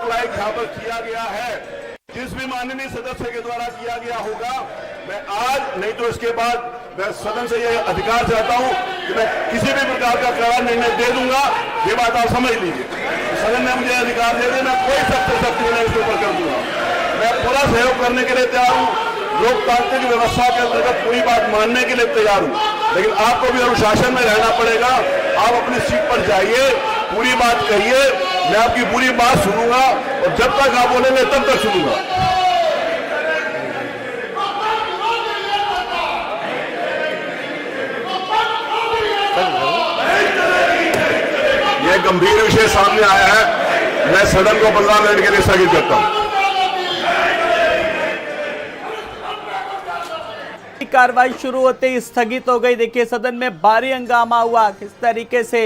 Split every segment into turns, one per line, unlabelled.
रोक लायक यहाँ पर किया गया है, जिस भी माननीय सदस्य के द्वारा किया गया होगा, मैं आज नहीं तो इसके बाद मैं सदन से यह अधिकार चाहता हूं कि मैं किसी भी प्रकार का कड़ा निर्णय दे दूंगा। ये बात आप समझ लीजिए, सदन ने मुझे अधिकार दे दिया, मैं कोई सख्त से सख्त निर्णय इसके ऊपर कर दूंगा। मैं पूरा सहयोग करने के लिए तैयार हूँ, लोकतांत्रिक व्यवस्था के अंतर्गत पूरी बात मानने के लिए तैयार हूँ, लेकिन आपको भी अनुशासन में रहना पड़ेगा। आप अपनी सीट पर जाइए, पूरी बात कहिए, मैं आपकी पूरी बात सुनूंगा और जब तक आप बोलेंगे तब तक सुनूंगा। यह गंभीर विषय सामने आया है, मैं सदन को 15 मिनट के लिए स्थगित करता हूं।
कार्रवाई शुरू होते ही स्थगित हो गई। देखिए सदन में भारी हंगामा हुआ किस तरीके से,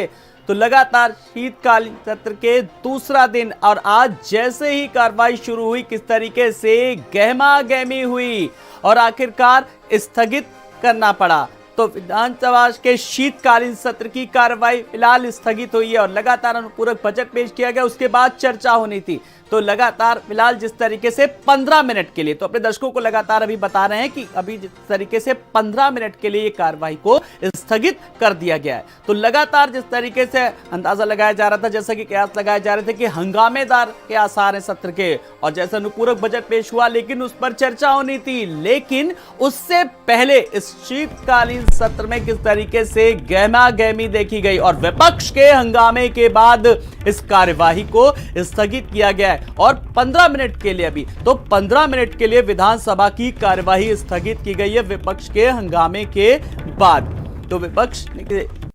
तो लगातार शीतकालीन सत्र के दूसरा दिन और आज जैसे ही कार्रवाई शुरू हुई किस तरीके से गहमा गहमी हुई और आखिरकार स्थगित करना पड़ा। तो विधानसभा के शीतकालीन सत्र की कार्रवाई फिलहाल स्थगित हुई है और लगातार अनुपूरक बजट पेश किया गया, उसके बाद चर्चा होनी थी। तो लगातार फिलहाल जिस तरीके से 15 मिनट के लिए, तो अपने दर्शकों को लगातार अभी बता रहे हैं कि अभी जिस तरीके से 15 मिनट के लिए ये कार्रवाई को स्थगित कर दिया गया है। तो लगातार जिस तरीके से अंदाजा लगाया जा रहा था, जैसा कि कयास लगाए जा रहे थे कि हंगामेदार के आसार हैं सत्र के, और जैसा अनुपूरक बजट पेश हुआ लेकिन उस पर चर्चा होनी थी, लेकिन उससे पहले इस शीतकालीन सत्र में किस तरीके से गहमा गहमी देखी गई और विपक्ष के हंगामे के बाद इस कार्यवाही को स्थगित किया गया है। और 15 मिनट के लिए, अभी तो 15 मिनट के लिए विधानसभा की कार्यवाही स्थगित की गई है विपक्ष के हंगामे के बाद। तो विपक्ष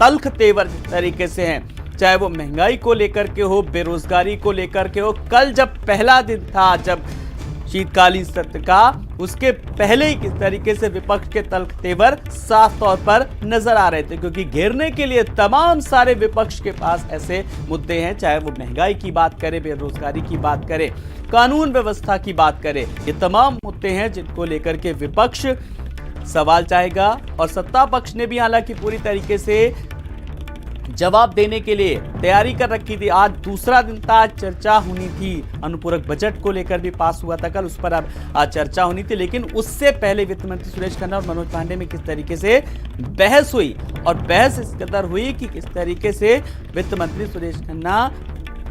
तल्ख तेवर तरीके से हैं, चाहे वो महंगाई को लेकर के हो, बेरोजगारी को लेकर के हो। कल जब पहला दिन था जब शीतकालीन सत्र का, उसके पहले ही किस तरीके से विपक्ष के तल्ख तेवर साफ तौर पर नजर आ रहे थे, क्योंकि घेरने के लिए तमाम सारे विपक्ष के पास ऐसे मुद्दे हैं, चाहे वो महंगाई की बात करें, बेरोजगारी की बात करें, कानून व्यवस्था की बात करें, ये तमाम मुद्दे हैं जिनको लेकर के विपक्ष सवाल चाहेगा। और सत्ता पक्ष ने भी हालांकि पूरी तरीके से जवाब देने के लिए तैयारी कर रखी थी। आज दूसरा दिन था, आज चर्चा होनी थी, अनुपूरक बजट को लेकर भी पास हुआ था कल, उस पर अब चर्चा होनी थी, लेकिन उससे पहले वित्त मंत्री सुरेश खन्ना और मनोज पांडे में किस तरीके से बहस हुई, और बहस इस कदर हुई कि किस तरीके से वित्त मंत्री सुरेश खन्ना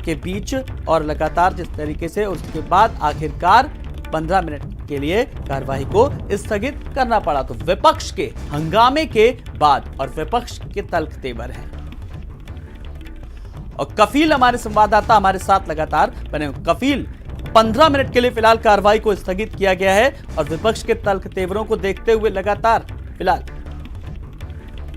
के बीच और लगातार जिस तरीके से, उसके बाद आखिरकार 15 मिनट के लिए कार्यवाही को स्थगित करना पड़ा। तो विपक्ष के हंगामे के बाद और विपक्ष के तल्ख तेवर हैं। और कफील हमारे संवाददाता हमारे साथ लगातार बने। कफील, 15 मिनट के लिए फिलहाल कार्रवाई को स्थगित किया गया है और विपक्ष के तल्ख तेवरों को देखते हुए लगातार फिलहाल।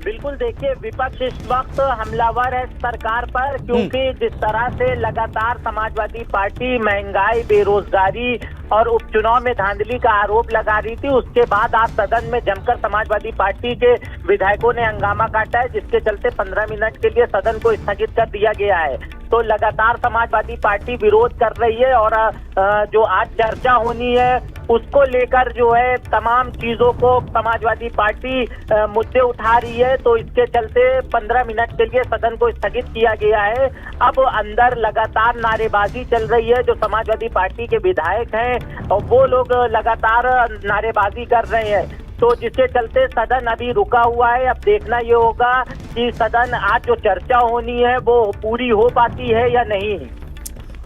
बिल्कुल, देखिए विपक्ष इस वक्त हमलावर है सरकार पर, क्योंकि जिस तरह से लगातार समाजवादी पार्टी महंगाई, बेरोजगारी और उपचुनाव में धांधली का आरोप लगा रही थी, उसके बाद आज सदन में जमकर समाजवादी पार्टी के विधायकों ने हंगामा काटा है, जिसके चलते 15 मिनट के लिए सदन को स्थगित कर दिया गया है। तो लगातार समाजवादी पार्टी विरोध कर रही है और जो आज चर्चा होनी है उसको लेकर जो है तमाम चीजों को समाजवादी पार्टी मुद्दे उठा रही है। तो इसके चलते 15 मिनट के लिए सदन को स्थगित किया गया है। अब अंदर लगातार नारेबाजी चल रही है, जो समाजवादी पार्टी के विधायक हैं और वो लोग लगातार नारेबाजी कर रहे हैं, तो जिसके चलते सदन अभी रुका हुआ है। अब देखना ये होगा कि सदन आज जो चर्चा होनी है वो पूरी हो पाती है या नहीं।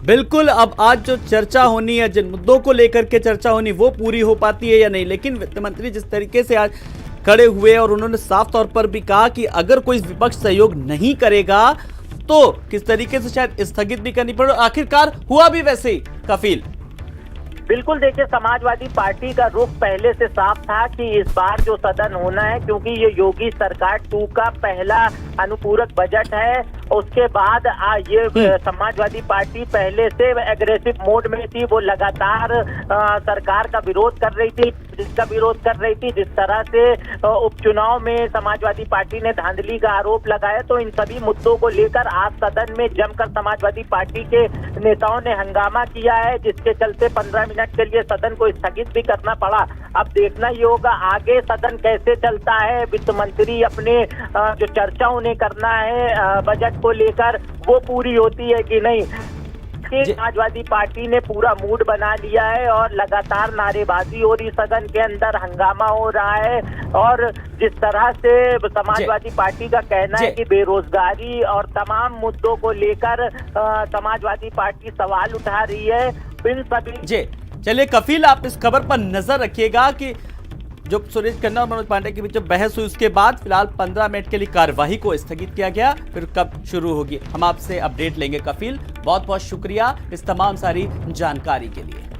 बिल्कुल, अब आज जो चर्चा होनी है, जिन मुद्दों को लेकर के चर्चा होनी, वो पूरी हो पाती है या नहीं। लेकिन वित्त मंत्री जिस तरीके से आज खड़े हुए और उन्होंने साफ तौर पर भी कहा कि अगर कोई विपक्ष सहयोग नहीं करेगा तो किस तरीके से शायद स्थगित भी करनी पड़े, आखिरकार हुआ भी वैसे ही। कफील,
बिल्कुल, देखिए समाजवादी पार्टी का रुख पहले से साफ था कि इस बार जो सदन होना है, क्योंकि ये योगी सरकार 2 का पहला अनुपूरक बजट है, उसके बाद ये समाजवादी पार्टी पहले से एग्रेसिव मोड में थी। वो लगातार सरकार का विरोध कर रही थी, जिसका विरोध कर रही थी, जिस तरह से उपचुनाव में समाजवादी पार्टी ने धांधली का आरोप लगाया। तो इन सभी मुद्दों को लेकर आज सदन में जमकर समाजवादी पार्टी के नेताओं ने हंगामा किया है, जिसके चलते 15 मिनट के लिए सदन को स्थगित भी करना पड़ा। अब देखना ये होगा आगे सदन कैसे चलता है। वित्त मंत्री अपने जो चर्चा उन्हें करना है बजट को लेकर, वो पूरी होती है कि नहीं। कि समाजवादी पार्टी ने पूरा मूड बना लिया है और लगातार नारेबाजी हो रही, सदन के अंदर हंगामा हो रहा है। और जिस तरह से समाजवादी पार्टी का कहना है कि बेरोजगारी और तमाम मुद्दों को लेकर समाजवादी पार्टी सवाल उठा रही है, इन सभी।
जी चलिए कफिल, आप इस खबर पर नजर रखिएगा कि जो सुरेश खन्ना और मनोज पांडे के बीच जो बहस हुई उसके बाद फिलहाल 15 मिनट के लिए कार्यवाही को स्थगित किया गया, फिर कब शुरू होगी हम आपसे अपडेट लेंगे। कफिल, बहुत बहुत शुक्रिया इस तमाम सारी जानकारी के लिए।